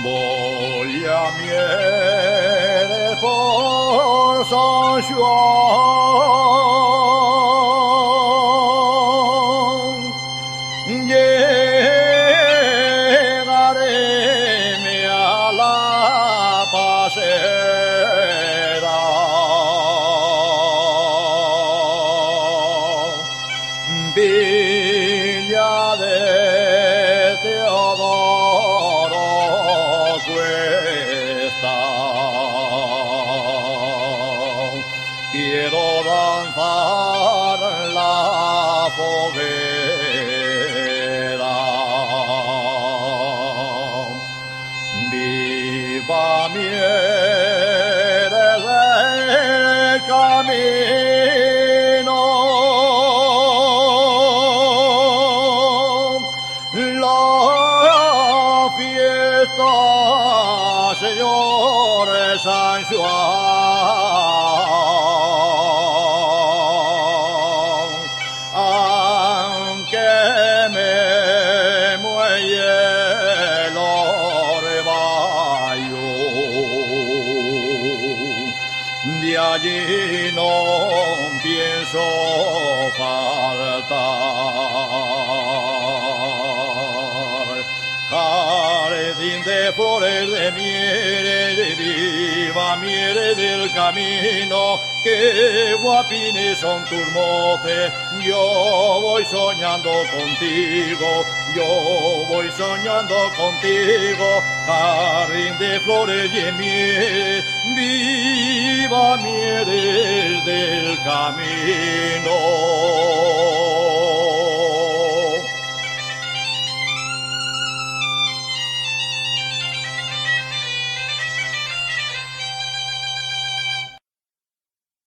Voy a miel por San Juan, llegaré a la pasera, Villa de Teodoro Cuesta. Quiero danzar la foguera. Viva Mieres del camino, la fiesta, Señor San Juan, aunque me muelle el orvallo, de allí no pienso faltar. Jardín de flores de miel, viva miel del camino, qué guapines son tus moces, yo voy soñando contigo, yo voy soñando contigo, jardín de flores y miel, viva miel del camino.